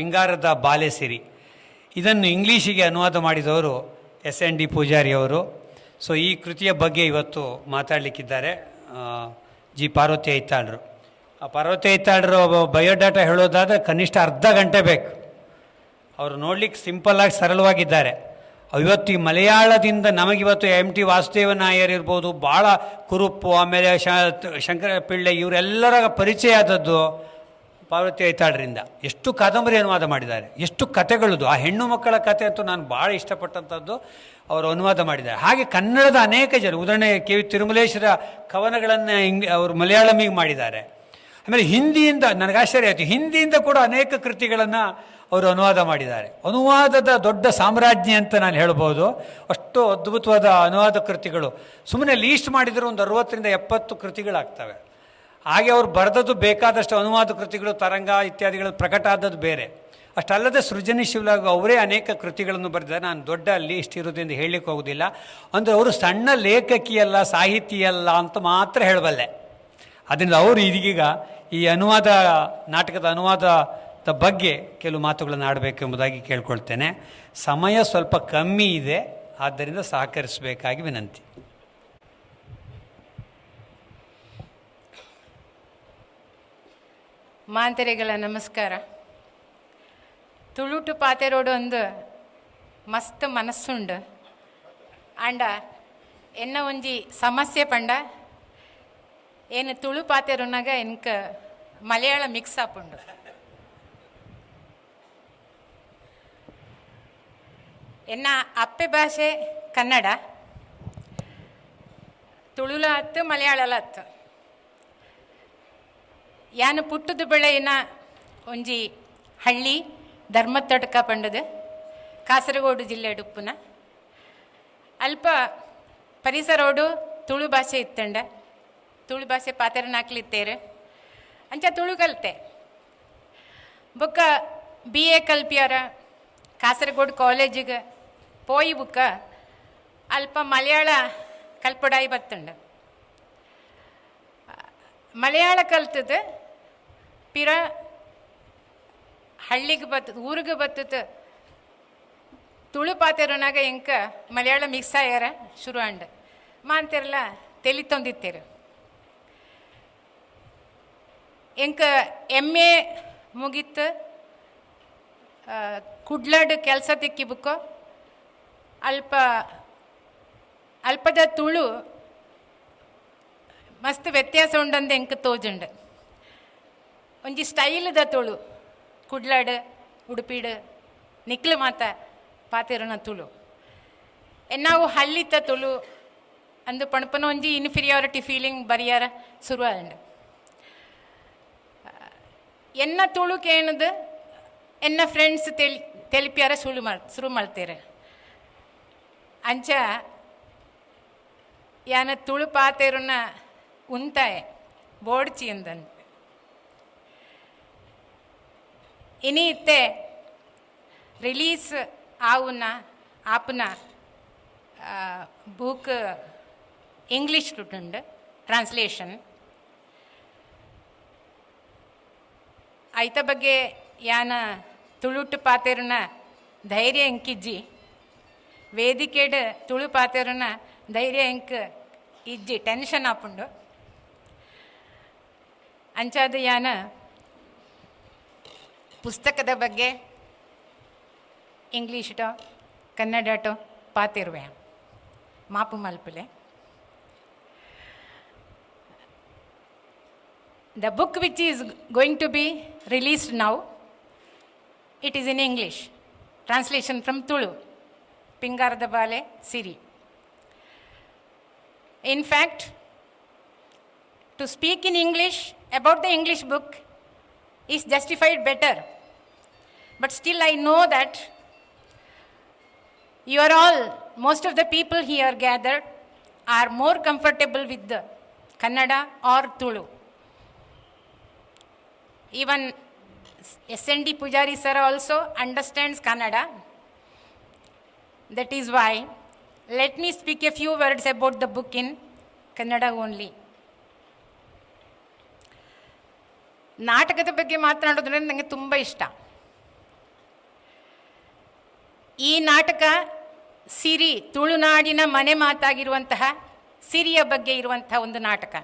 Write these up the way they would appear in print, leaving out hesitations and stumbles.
ಬಂಗಾರದ ಬಾಲೆಸಿರಿ. ಇದನ್ನು ಇಂಗ್ಲೀಷಿಗೆ ಅನುವಾದ ಮಾಡಿದವರು SND ಪೂಜಾರಿ ಅವರು. ಸೊ ಈ ಕೃತಿಯ ಬಗ್ಗೆ ಇವತ್ತು ಮಾತಾಡಲಿಕ್ಕಿದ್ದಾರೆ ಜಿ ಪಾರ್ವತಿ ಐತಾಳ್ರು. ಆ ಪಾರ್ವತಿ ಐತಾಳ್ರು ಬಯೋಡಾಟಾ ಹೇಳೋದಾದರೆ ಕನಿಷ್ಠ ಅರ್ಧ ಗಂಟೆ ಬೇಕು. ಅವರು ನೋಡ್ಲಿಕ್ಕೆ ಸಿಂಪಲ್ಲಾಗಿ ಸರಳವಾಗಿದ್ದಾರೆ. ಇವತ್ತು ಈ ಮಲಯಾಳದಿಂದ ನಮಗಿವತ್ತು MT ವಾಸುದೇವ ನಾಯರ್ ಇರ್ಬೋದು, ಭಾಳ ಕುರುಪ್ಪು, ಆಮೇಲೆ ಶಂಕರ ಪಿಳ್ಳೆ, ಇವರೆಲ್ಲರ ಪರಿಚಯ ಆದದ್ದು ಪಾರ್ವತಿ ಐತಾಳ್ರಿಂದ. ಎಷ್ಟು ಕಾದಂಬರಿ ಅನುವಾದ ಮಾಡಿದ್ದಾರೆ, ಎಷ್ಟು ಕಥೆಗಳದು. ಆ ಹೆಣ್ಣು ಮಕ್ಕಳ ಕಥೆ ಅಂತೂ ನಾನು ಭಾಳ ಇಷ್ಟಪಟ್ಟಂಥದ್ದು ಅವರು ಅನುವಾದ ಮಾಡಿದ್ದಾರೆ. ಹಾಗೆ ಕನ್ನಡದ ಅನೇಕ ಜನ, ಉದಾಹರಣೆ KV ತಿರುಮಲೇಶ್ವರ ಕವನಗಳನ್ನು ಅವರು ಮಲಯಾಳಮಿಗೆ ಮಾಡಿದ್ದಾರೆ. ಆಮೇಲೆ ಹಿಂದಿಯಿಂದ ನನಗೆ ಆಶ್ಚರ್ಯ ಆಯಿತು, ಹಿಂದಿಯಿಂದ ಕೂಡ ಅನೇಕ ಕೃತಿಗಳನ್ನು ಅವರು ಅನುವಾದ ಮಾಡಿದ್ದಾರೆ. ಅನುವಾದದ ದೊಡ್ಡ ಸಾಮ್ರಾಜ್ಞಿ ಅಂತ ನಾನು ಹೇಳ್ಬೋದು. ಅಷ್ಟು ಅದ್ಭುತವಾದ ಅನುವಾದ ಕೃತಿಗಳು. ಸುಮ್ಮನೆ ಲೀಸ್ಟ್ ಮಾಡಿದರೆ ಒಂದು 60ರಿಂದ 70 ಕೃತಿಗಳಾಗ್ತವೆ. ಹಾಗೆ ಅವ್ರು ಬರೆದದ್ದು ಬೇಕಾದಷ್ಟು ಅನುವಾದ ಕೃತಿಗಳು, ತರಂಗ ಇತ್ಯಾದಿಗಳು ಪ್ರಕಟ ಆದದ್ದು ಬೇರೆ. ಅಷ್ಟಲ್ಲದೆ ಸೃಜನಶೀಲವಾಗಿ ಅವರೇ ಅನೇಕ ಕೃತಿಗಳನ್ನು ಬರೆದಿದ್ದಾರೆ. ನಾನು ದೊಡ್ಡ ಲೀಸ್ಟ್ ಇರೋದ್ರಿಂದ ಹೇಳಲಿಕ್ಕೆ ಹೋಗೋದಿಲ್ಲ. ಅಂದರೆ ಅವರು ಸಣ್ಣ ಲೇಖಕಿಯಲ್ಲ, ಸಾಹಿತಿಯಲ್ಲ ಅಂತ ಮಾತ್ರ ಹೇಳಬಲ್ಲೆ. ಅದರಿಂದ ಅವರು ಇದೀಗ ಈ ಅನುವಾದ, ನಾಟಕದ ಅನುವಾದದ ಬಗ್ಗೆ ಕೆಲವು ಮಾತುಗಳನ್ನು ಆಡಬೇಕು ಎಂಬುದಾಗಿ ಕೇಳ್ಕೊಳ್ತೇನೆ. ಸಮಯ ಸ್ವಲ್ಪ ಕಮ್ಮಿ ಇದೆ, ಆದ್ದರಿಂದ ಸಹಕರಿಸಬೇಕಾಗಿ ವಿನಂತಿ. ಮಾಂತರಿಗಳ ನಮಸ್ಕಾರ. ತುಳುಟು ಪಾತೆರೋಡು ಒಂದು ಮಸ್ತ್ ಮನಸ್ಸುಂಡು. ಆಂಡ ಎನ್ನ ಒಂಜಿ ಸಮಸ್ಯೆ ಪಂಡ ಏನು ತುಳು ಪಾತೆರುನಾಗ ಎನ್ಕ ಮಲಯಾಳ ಮಿಕ್ಸ್ ಆಪುಂಡು. ಎನ್ನ ಅಪ್ಪೆ ಭಾಷೆ ಕನ್ನಡ, ತುಳುಲ ಹತ್ತು ಮಲಯಾಳಲ ಹತ್ತು. ಯಾನು ಪುಟ್ಟದು ಬೆಳೆಯಿನ ಒಂಜಿ ಹಳ್ಳಿ ಧರ್ಮತ್ತಡ್ಕ ಪಂಡದು, ಕಾಸರಗೋಡು ಜಿಲ್ಲೆ ಡುಪ್ಪುನ. ಅಲ್ಪ ಪರಿಸರೋಡು ತುಳು ಭಾಷೆ ಇತ್ತಂಡ, ತುಳು ಭಾಷೆ ಪಾತೆರನಾಕ್ಲಿತ್ತೇರು ಅಂಚ ತುಳು ಕಲಿತೆ. ಬೊಕ್ಕ BA ಕಲ್ಪಿಯಾರ ಕಾಸರಗೋಡು ಕಾಲೇಜಿಗೆ ಪೋಯಿ ಬುಕ್ಕ ಅಲ್ಪ ಮಲಯಾಳ ಕಲ್ಪಡಾಯಿ ಬತ್ತಂಡ. ಮಲಯಾಳ ಕಲ್ತದ್ದು ಪಿರ ಹಳ್ಳಿಗೆ ಬರ್ತದ, ಊರಿಗೆ ಬರ್ತದ. ತುಳು ಪಾತೆರೋನಾಗ ಎಂಕ ಮಲಯಾಳ ಮಿಕ್ಸ್ ಆಗ್ಯಾರ ಶುರು ಅಂಡ ಮಾಂತೆರಲ್ಲ ತೆಲಿ ತೊಂದಿತ್ತೇರು. ಎಂಕ MA ಮುಗಿತ್ತು, ಕುಡ್ಲಾಡ್ ಕೆಲಸ ತಿಕ್ಕಿಬುಕ್ಕೋ ಅಲ್ಪದ ತುಳು ಮಸ್ತ್ ವ್ಯತ್ಯಾಸ ಉಂಡಂದು ಎಂಕ ತೋಜುಂಡು. ಒಂಜಿ ಸ್ಟೈಲ್ದ ತುಳು ಕುಡ್ಲಾಡ್ ಉಡುಪಿಡ್ ನಿಕ್ಲು ಮಾತ ಪಾತೆರನ ತುಳು. ನಾವು ಹಳ್ಳಿತ ತುಳು ಅಂದು ಪಣಪನ ಒಂಜಿ ಇನ್ಫೀರಿಯಾರಿಟಿ ಫೀಲಿಂಗ್ ಬರಿಯಾರ ಶುರು ಆಂಡು. ಎನ್ನ ತುಳು ಕೇಣದು ಎನ್ನ ಫ್ರೆಂಡ್ಸ್ ತೆಲಿಪಿಯಾರ ಶುರು ಮಾಡ್ತೇರೆ. ಅಂಚ ಯಾನ ತುಳು ಪಾತೆರನ ಉಂತಾಯೆ ಬೋಡ್ಚಿ ಅಂದನ್. ಇನಿ ಇತ್ತೆ ರಿಲೀಸ್ ಆಪುನ ಬುಕ್ ಇಂಗ್ಲೀಷ್ ಟುಂಡು ಟ್ರಾನ್ಸ್ಲೇಷನ್. ಐತ ಬಗ್ಗೆ ಯಾನ ತುಳುಟು ಪಾತೆರನ ಧೈರ್ಯ ಎಂಕಿಜ್ಜಿ, ವೇದಿಕೆಡ್ ತುಳು ಪಾತೆರನ ಧೈರ್ಯ ಎಂಕ್ ಇಜ್ಜಿ ಟೆನ್ಷನ್ ಆಪುಂಡು. ಅಂಚಾದ ಯಾನ ಪುಸ್ತಕದ ಬಗ್ಗೆ ಇಂಗ್ಲೀಷ್ಟೋ ಕನ್ನಡಟೋ ಪಾತಿರುವೆ ಮಾಪು ಮಲ್ಪಲೆ. The book which is going to be released now, it is in English, translation from Tulu, Pingarada Bale Siri. In fact, to speak in English about the English book is justified better. But still I know that you are all, most of the people here gathered are more comfortable with the Kannada or Tulu. Even SND Pujari sir also understands Kannada. That is why let me speak a few words about the book in Kannada only. ನಾಟಕದ ಬಗ್ಗೆ ಮಾತನಾಡೋದ್ರೆ ನನಗೆ ತುಂಬ ಇಷ್ಟ. ಈ ನಾಟಕ ಸಿರಿ, ತುಳುನಾಡಿನ ಮನೆ ಮಾತಾಗಿರುವಂತಹ ಸಿರಿಯ ಬಗ್ಗೆ ಇರುವಂತಹ ಒಂದು ನಾಟಕ.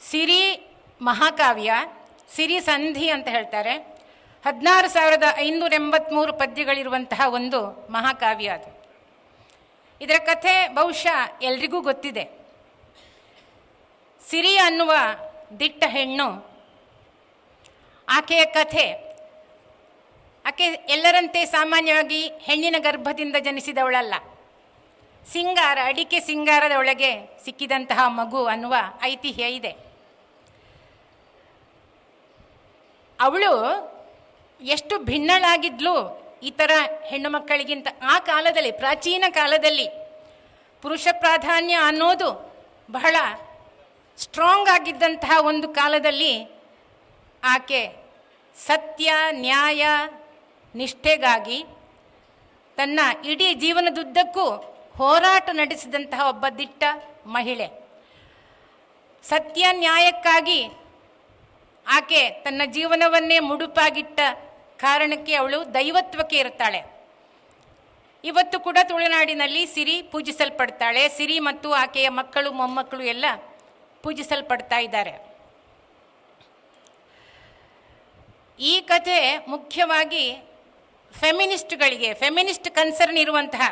ಸಿರಿ ಮಹಾಕಾವ್ಯ, ಸಿರಿ ಸಂಧಿ ಅಂತ ಹೇಳ್ತಾರೆ. 16,583 ಪದ್ಯಗಳಿರುವಂತಹ ಒಂದು ಮಹಾಕಾವ್ಯ ಅದು. ಇದರ ಕಥೆ ಬಹುಶಃ ಎಲ್ರಿಗೂ ಗೊತ್ತಿದೆ. ಸಿರಿ ಅನ್ನುವ ದಿಟ್ಟ ಹೆಣ್ಣು, ಆಕೆಯ ಕಥೆ, ಆಕೆ ಎಲ್ಲರಂತೆ ಸಾಮಾನ್ಯವಾಗಿ ಹೆಣ್ಣಿನ ಗರ್ಭದಿಂದ ಜನಿಸಿದವಳಲ್ಲ. ಸಿಂಗಾರ, ಅಡಿಕೆ ಸಿಂಗಾರದ ಒಳಗೆ ಸಿಕ್ಕಿದಂತಹ ಮಗು ಅನ್ನುವ ಐತಿಹ್ಯ ಇದೆ. ಅವಳು ಎಷ್ಟು ಭಿನ್ನಳಾಗಿದ್ಲು ಈ ಥರ ಹೆಣ್ಣು ಮಕ್ಕಳಿಗಿಂತ. ಆ ಕಾಲದಲ್ಲಿ, ಪ್ರಾಚೀನ ಕಾಲದಲ್ಲಿ ಪುರುಷ ಪ್ರಾಧಾನ್ಯ ಅನ್ನೋದು ಬಹಳ ಸ್ಟ್ರಾಂಗ್ ಆಗಿದ್ದಂತಹ ಒಂದು ಕಾಲದಲ್ಲಿ ಆಕೆ ಸತ್ಯ, ನ್ಯಾಯ, ನಿಷ್ಠೆಗಾಗಿ ತನ್ನ ಇಡೀ ಜೀವನದುದ್ದಕ್ಕೂ ಹೋರಾಟ ನಡೆಸಿದಂತಹ ಒಬ್ಬ ದಿಟ್ಟ ಮಹಿಳೆ. ಸತ್ಯ ನ್ಯಾಯಕ್ಕಾಗಿ ಆಕೆ ತನ್ನ ಜೀವನವನ್ನೇ ಮುಡುಪಾಗಿಟ್ಟ ಕಾರಣಕ್ಕೆ ಅವಳು ದೈವತ್ವಕ್ಕೆ ಇರ್ತಾಳೆ. ಇವತ್ತು ಕೂಡ ತುಳುನಾಡಿನಲ್ಲಿ ಸಿರಿ ಪೂಜಿಸಲ್ಪಡ್ತಾಳೆ. ಸಿರಿ ಮತ್ತು ಆಕೆಯ ಮಕ್ಕಳು, ಮೊಮ್ಮಕ್ಕಳು ಎಲ್ಲ ಪೂಜಿಸಲ್ಪಡ್ತಾ ಇದ್ದಾರೆ. ಈ ಕಥೆ ಮುಖ್ಯವಾಗಿ ಫೆಮಿನಿಸ್ಟ್ಗಳಿಗೆ, ಫೆಮಿನಿಸ್ಟ್ ಕನ್ಸರ್ನ್ ಇರುವಂತಹ,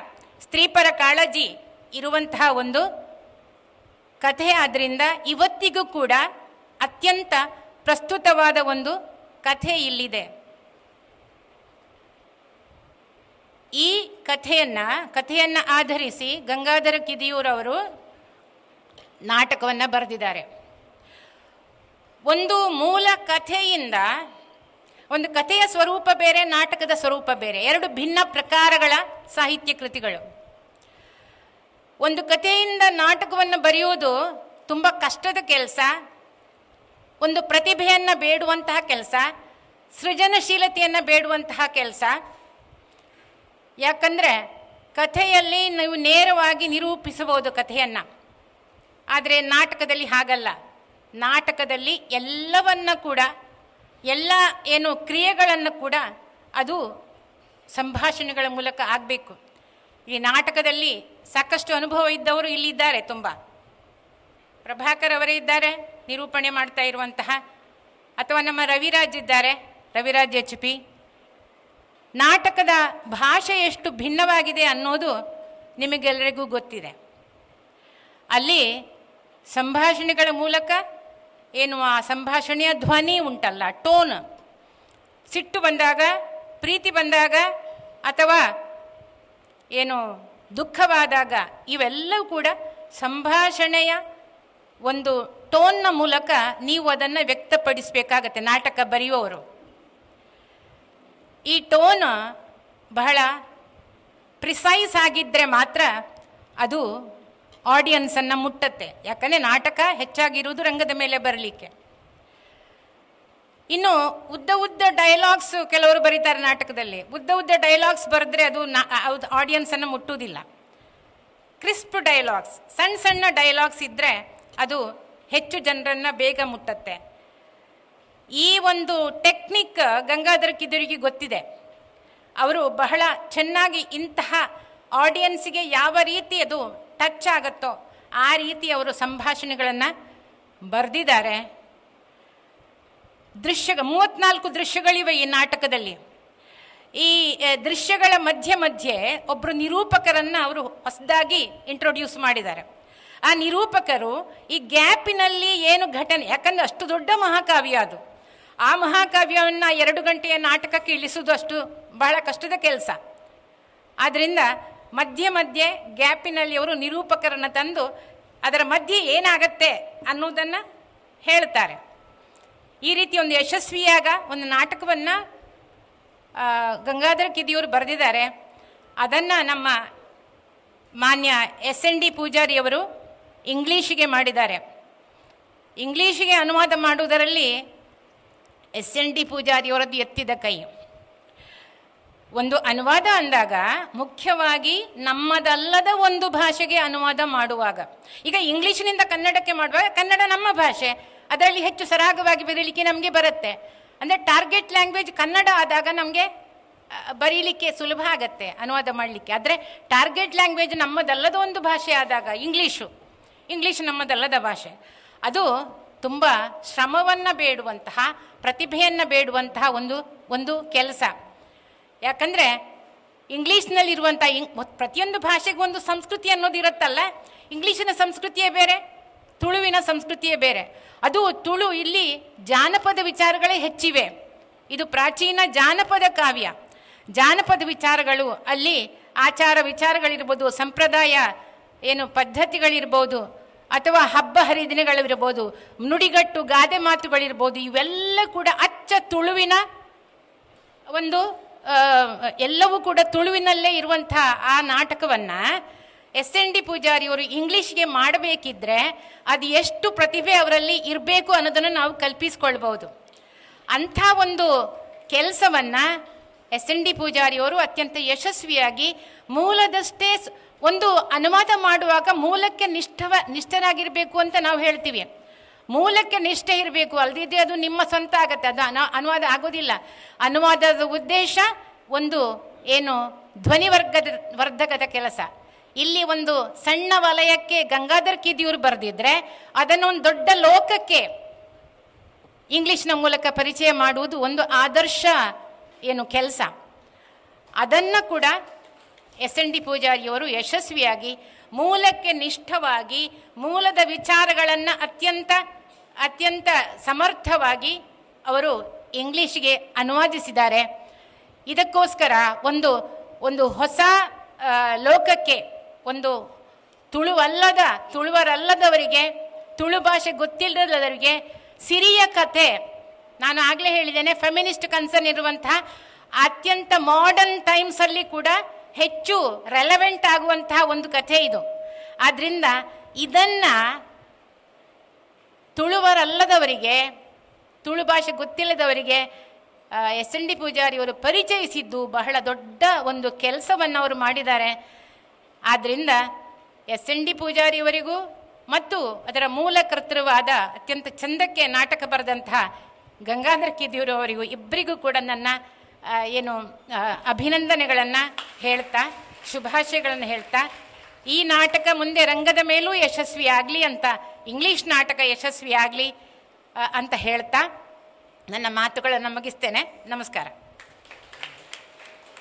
ಸ್ತ್ರೀಪರ ಕಾಳಜಿ ಇರುವಂತಹ ಒಂದು ಕಥೆ. ಆದ್ದರಿಂದ ಇವತ್ತಿಗೂ ಕೂಡ ಅತ್ಯಂತ ಪ್ರಸ್ತುತವಾದ ಒಂದು ಕಥೆ ಇಲ್ಲಿದೆ. ಈ ಕಥೆಯನ್ನು ಆಧರಿಸಿ ಗಂಗಾಧರ ಕಿದಿಯೂರವರು ನಾಟಕವನ್ನು ಬರೆದಿದ್ದಾರೆ. ಒಂದು ಮೂಲ ಕಥೆಯಿಂದ, ಒಂದು ಕಥೆಯ ಸ್ವರೂಪ ಬೇರೆ, ನಾಟಕದ ಸ್ವರೂಪ ಬೇರೆ, ಎರಡು ಭಿನ್ನ ಪ್ರಕಾರಗಳ ಸಾಹಿತ್ಯ ಕೃತಿಗಳು. ಒಂದು ಕಥೆಯಿಂದ ನಾಟಕವನ್ನು ಬರೆಯುವುದು ತುಂಬ ಕಷ್ಟದ ಕೆಲಸ, ಒಂದು ಪ್ರತಿಭೆಯನ್ನು ಬೇಡುವಂತಹ ಕೆಲಸ, ಸೃಜನಶೀಲತೆಯನ್ನು ಬೇಡುವಂತಹ ಕೆಲಸ. ಯಾಕಂದರೆ ಕಥೆಯಲ್ಲಿ ನೀವು ನೇರವಾಗಿ ನಿರೂಪಿಸಬಹುದು ಕಥೆಯನ್ನು, ಆದರೆ ನಾಟಕದಲ್ಲಿ ಹಾಗಲ್ಲ. ನಾಟಕದಲ್ಲಿ ಎಲ್ಲವನ್ನ ಕೂಡ, ಎಲ್ಲ ಏನು ಕ್ರಿಯೆಗಳನ್ನು ಕೂಡ ಅದು ಸಂಭಾಷಣೆಗಳ ಮೂಲಕ ಆಗಬೇಕು. ಈ ನಾಟಕದಲ್ಲಿ ಸಾಕಷ್ಟು ಅನುಭವ ಇದ್ದವರು ಇಲ್ಲಿದ್ದಾರೆ. ತುಂಬ ಪ್ರಭಾಕರ್ ಅವರೇ ಇದ್ದಾರೆ ನಿರೂಪಣೆ ಮಾಡ್ತಾ ಇರುವಂತಹ, ಅಥವಾ ನಮ್ಮ ರವಿರಾಜ್ ಇದ್ದಾರೆ, ರವಿರಾಜ್ HP. ನಾಟಕದ ಭಾಷೆ ಎಷ್ಟು ಭಿನ್ನವಾಗಿದೆ ಅನ್ನೋದು ನಿಮಗೆಲ್ಲರಿಗೂ ಗೊತ್ತಿದೆ. ಅಲ್ಲಿ ಸಂಭಾಷಣೆಗಳ ಮೂಲಕ ಏನು ಆ ಸಂಭಾಷಣೆಯ ಧ್ವನಿ ಉಂಟಲ್ಲ, ಟೋನ್, ಸಿಟ್ಟು ಬಂದಾಗ, ಪ್ರೀತಿ ಬಂದಾಗ, ಅಥವಾ ಏನು ದುಃಖವಾದಾಗ, ಇವೆಲ್ಲವೂ ಕೂಡ ಸಂಭಾಷಣೆಯ ಒಂದು ಟೋನ್ನ ಮೂಲಕ ನೀವು ಅದನ್ನು ವ್ಯಕ್ತಪಡಿಸಬೇಕಾಗತ್ತೆ ನಾಟಕ ಬರೆಯುವವರು. ಈ ಟೋನ್ ಬಹಳ ಪ್ರಿಸೈಸ್ ಆಗಿದ್ದರೆ ಮಾತ್ರ ಅದು ಆಡಿಯನ್ಸನ್ನು ಮುಟ್ಟತ್ತೆ. ಯಾಕಂದರೆ ನಾಟಕ ಹೆಚ್ಚಾಗಿರುವುದು ರಂಗದ ಮೇಲೆ ಬರಲಿಕ್ಕೆ. ಇನ್ನು ಉದ್ದ ಡೈಲಾಗ್ಸ್ ಕೆಲವರು ಬರೀತಾರೆ ನಾಟಕದಲ್ಲಿ. ಉದ್ದ ಡೈಲಾಗ್ಸ್ ಬರೆದ್ರೆ ಅದು ಆಡಿಯನ್ಸನ್ನು ಮುಟ್ಟುವುದಿಲ್ಲ. ಕ್ರಿಸ್ಪ್ ಡೈಲಾಗ್ಸ್, ಸಣ್ಣ ಡೈಲಾಗ್ಸ್ ಇದ್ದರೆ ಅದು ಹೆಚ್ಚು ಜನರನ್ನು ಬೇಗ ಮುಟ್ಟತ್ತೆ. ಈ ಒಂದು ಟೆಕ್ನಿಕ್ ಗಂಗಾಧರ ಕಿದಿಯೂರಿಗೆ ಗೊತ್ತಿದೆ. ಅವರು ಬಹಳ ಚೆನ್ನಾಗಿ ಇಂತಹ ಆಡಿಯನ್ಸಿಗೆ ಯಾವ ರೀತಿ ಅದು ಟಚ್ ಆಗುತ್ತೋ ಆ ರೀತಿ ಅವರು ಸಂಭಾಷಣೆಗಳನ್ನು ಬರೆದಿದ್ದಾರೆ. 34 ದೃಶ್ಯಗಳಿವೆ ಈ ನಾಟಕದಲ್ಲಿ. ಈ ದೃಶ್ಯಗಳ ಮಧ್ಯೆ ಒಬ್ಬರು ನಿರೂಪಕರನ್ನು ಅವರು ಹೊಸದಾಗಿ ಇಂಟ್ರೊಡ್ಯೂಸ್ ಮಾಡಿದ್ದಾರೆ. ಆ ನಿರೂಪಕರು ಈ ಗ್ಯಾಪಿನಲ್ಲಿ ಏನು ಘಟನೆ, ಯಾಕಂದರೆ ಅಷ್ಟು ದೊಡ್ಡ ಮಹಾಕಾವ್ಯ ಅದು, ಆ ಮಹಾಕಾವ್ಯವನ್ನು 2 ಗಂಟೆಯ ನಾಟಕಕ್ಕೆ ಇಳಿಸೋದು ಅಷ್ಟು ಬಹಳ ಕಷ್ಟದ ಕೆಲಸ. ಆದ್ದರಿಂದ ಮಧ್ಯೆ ಗ್ಯಾಪಿನಲ್ಲಿ ಅವರು ನಿರೂಪಕರನ್ನು ತಂದು ಅದರ ಮಧ್ಯೆ ಏನಾಗತ್ತೆ ಅನ್ನೋದನ್ನು ಹೇಳ್ತಾರೆ. ಈ ರೀತಿ ಒಂದು ಯಶಸ್ವಿಯಾಗ ಒಂದು ನಾಟಕವನ್ನು ಗಂಗಾಧರ ಕಿದಿಯೂರು ಬರೆದಿದ್ದಾರೆ. ಅದನ್ನು ನಮ್ಮ ಮಾನ್ಯ SND ಪೂಜಾರಿಯವರು ಇಂಗ್ಲೀಷಿಗೆ ಮಾಡಿದ್ದಾರೆ. ಇಂಗ್ಲೀಷಿಗೆ ಅನುವಾದ ಮಾಡುವುದರಲ್ಲಿ SND ಪೂಜಾರಿಯವರದ್ದು ಎತ್ತಿದ ಕೈ. ಒಂದು ಅನುವಾದ ಅಂದಾಗ ಮುಖ್ಯವಾಗಿ ನಮ್ಮದಲ್ಲದ ಒಂದು ಭಾಷೆಗೆ ಅನುವಾದ ಮಾಡುವಾಗ, ಈಗ ಇಂಗ್ಲೀಷಿನಿಂದ ಕನ್ನಡಕ್ಕೆ ಮಾಡುವಾಗ ಕನ್ನಡ ನಮ್ಮ ಭಾಷೆ, ಅದರಲ್ಲಿ ಹೆಚ್ಚು ಸರಾಗವಾಗಿ ಬರೀಲಿಕ್ಕೆ ನಮಗೆ ಬರುತ್ತೆ. ಅಂದರೆ ಟಾರ್ಗೆಟ್ ಲ್ಯಾಂಗ್ವೇಜ್ ಕನ್ನಡ ಆದಾಗ ನಮಗೆ ಬರೀಲಿಕ್ಕೆ ಸುಲಭ ಆಗತ್ತೆ, ಅನುವಾದ ಮಾಡಲಿಕ್ಕೆ. ಆದರೆ ಟಾರ್ಗೆಟ್ ಲ್ಯಾಂಗ್ವೇಜ್ ನಮ್ಮದಲ್ಲದ ಒಂದು ಭಾಷೆ ಆದಾಗ ಇಂಗ್ಲೀಷ್ ನಮ್ಮದಲ್ಲದ ಭಾಷೆ, ಅದು ತುಂಬ ಶ್ರಮವನ್ನು ಬೇಡುವಂತಹ, ಪ್ರತಿಭೆಯನ್ನು ಬೇಡುವಂತಹ ಒಂದು ಕೆಲಸ. ಯಾಕಂದರೆ ಇಂಗ್ಲೀಷ್ನಲ್ಲಿರುವಂಥ ಪ್ರತಿಯೊಂದು ಭಾಷೆಗೂ ಒಂದು ಸಂಸ್ಕೃತಿ ಅನ್ನೋದು ಇರುತ್ತಲ್ಲ. ಇಂಗ್ಲೀಷಿನ ಸಂಸ್ಕೃತಿಯೇ ಬೇರೆ, ತುಳುವಿನ ಸಂಸ್ಕೃತಿಯೇ ಬೇರೆ. ಅದು ತುಳು ಇಲ್ಲಿ ಜಾನಪದ ವಿಚಾರಗಳೇ ಹೆಚ್ಚಿವೆ. ಇದು ಪ್ರಾಚೀನ ಜಾನಪದ ಕಾವ್ಯ. ಜಾನಪದ ವಿಚಾರಗಳು ಅಲ್ಲಿ ಆಚಾರ ವಿಚಾರಗಳಿರ್ಬೋದು, ಸಂಪ್ರದಾಯ ಪದ್ಧತಿಗಳಿರ್ಬೋದು, ಅಥವಾ ಹಬ್ಬ ಹರಿದಿನಗಳಿರ್ಬೋದು, ನುಡಿಗಟ್ಟು ಗಾದೆ ಮಾತುಗಳಿರ್ಬೋದು, ಇವೆಲ್ಲ ಕೂಡ ಅಚ್ಚ ತುಳುವಿನ ಎಲ್ಲವೂ ಕೂಡ ತುಳುವಿನಲ್ಲೇ ಇರುವಂಥ ಆ ನಾಟಕವನ್ನು SND ಪೂಜಾರಿಯವರು ಇಂಗ್ಲೀಷ್ಗೆ ಮಾಡಬೇಕಿದ್ರೆ ಅದು ಎಷ್ಟು ಪ್ರತಿಭೆ ಅವರಲ್ಲಿ ಇರಬೇಕು ಅನ್ನೋದನ್ನು ನಾವು ಕಲ್ಪಿಸ್ಕೊಳ್ಬೋದು. ಅಂಥ ಒಂದು ಕೆಲಸವನ್ನು SND ಪೂಜಾರಿಯವರು ಅತ್ಯಂತ ಯಶಸ್ವಿಯಾಗಿ ಮೂಲದಷ್ಟೇ ಒಂದು ಅನುವಾದ ಮಾಡುವಾಗ ಮೂಲಕ್ಕೆ ನಿಷ್ಠರಾಗಿರಬೇಕು ಅಂತ ನಾವು ಹೇಳ್ತೀವಿ. ಮೂಲಕ್ಕೆ ನಿಷ್ಠೆ ಇರಬೇಕು, ಅಲ್ಲದಿದ್ದರೆ ಅದು ನಿಮ್ಮ ಸ್ವಂತ ಆಗತ್ತೆ, ಅದು ಅನುವಾದ ಆಗೋದಿಲ್ಲ. ಅನುವಾದದ ಉದ್ದೇಶ ಒಂದು ಧ್ವನಿವರ್ಧಕದ ಕೆಲಸ. ಇಲ್ಲಿ ಒಂದು ಸಣ್ಣ ವಲಯಕ್ಕೆ ಗಂಗಾಧರ್ ಕಿದಿಯೂರು ಬರೆದಿದ್ರೆ ಅದನ್ನೊಂದು ದೊಡ್ಡ ಲೋಕಕ್ಕೆ ಇಂಗ್ಲೀಷ್ನ ಮೂಲಕ ಪರಿಚಯ ಮಾಡುವುದು ಒಂದು ಆದರ್ಶ ಕೆಲಸ. ಅದನ್ನು ಕೂಡ SND ಪೂಜಾರಿಯವರು ಯಶಸ್ವಿಯಾಗಿ ಮೂಲಕ್ಕೆ ನಿಷ್ಠವಾಗಿ ಮೂಲದ ವಿಚಾರಗಳನ್ನು ಅತ್ಯಂತ ಸಮರ್ಥವಾಗಿ ಅವರು ಇಂಗ್ಲೀಷ್ಗೆ ಅನುವಾದಿಸಿದ್ದಾರೆ. ಇದಕ್ಕೋಸ್ಕರ ಒಂದು ಹೊಸ ಲೋಕಕ್ಕೆ, ಒಂದು ತುಳುವರಲ್ಲದವರಿಗೆ, ತುಳು ಭಾಷೆ ಗೊತ್ತಿಲ್ಲದವರಿಗೆ ಸಿರಿಯ ಕಥೆ, ನಾನು ಆಗಲೇ ಹೇಳಿದ್ದೇನೆ, ಫೆಮಿನಿಸ್ಟ್ ಕನ್ಸರ್ನ್ ಇರುವಂತಹ ಅತ್ಯಂತ ಮಾಡರ್ನ್ ಟೈಮ್ಸಲ್ಲಿ ಕೂಡ ಹೆಚ್ಚು ರೆಲೆವೆಂಟ್ ಆಗುವಂತಹ ಒಂದು ಕಥೆ ಇದು. ಆದ್ದರಿಂದ ಇದನ್ನು ತುಳುವರಲ್ಲದವರಿಗೆ, ತುಳು ಭಾಷೆ ಗೊತ್ತಿಲ್ಲದವರಿಗೆ SND ಪೂಜಾರಿಯವರು ಪರಿಚಯಿಸಿದ್ದು ಬಹಳ ದೊಡ್ಡ ಒಂದು ಕೆಲಸವನ್ನು ಅವರು ಮಾಡಿದ್ದಾರೆ. ಆದ್ದರಿಂದ SND ಪೂಜಾರಿಯವರಿಗೂ ಮತ್ತು ಅದರ ಮೂಲ ಕರ್ತೃವಾದ ಅತ್ಯಂತ ಚಂದಕ್ಕೆ ನಾಟಕ ಬರೆದಂತಹ ಗಂಗಾಧರ್ ಕಿದಿಯೂರು ಅವರಿಗೂ ಇಬ್ಬರಿಗೂ ಕೂಡ ನನ್ನ ಅಭಿನಂದನೆಗಳನ್ನು ಹೇಳ್ತಾ, ಶುಭಾಶಯಗಳನ್ನು ಹೇಳ್ತಾ, ಈ ನಾಟಕ ಮುಂದೆ ರಂಗದ ಮೇಲೂ ಯಶಸ್ವಿಯಾಗಲಿ ಅಂತ, ಇಂಗ್ಲೀಷ್ ನಾಟಕ ಯಶಸ್ವಿಯಾಗಲಿ ಅಂತ ಹೇಳ್ತಾ ನನ್ನ ಮಾತುಗಳನ್ನು ಮುಗಿಸ್ತೇನೆ. ನಮಸ್ಕಾರ.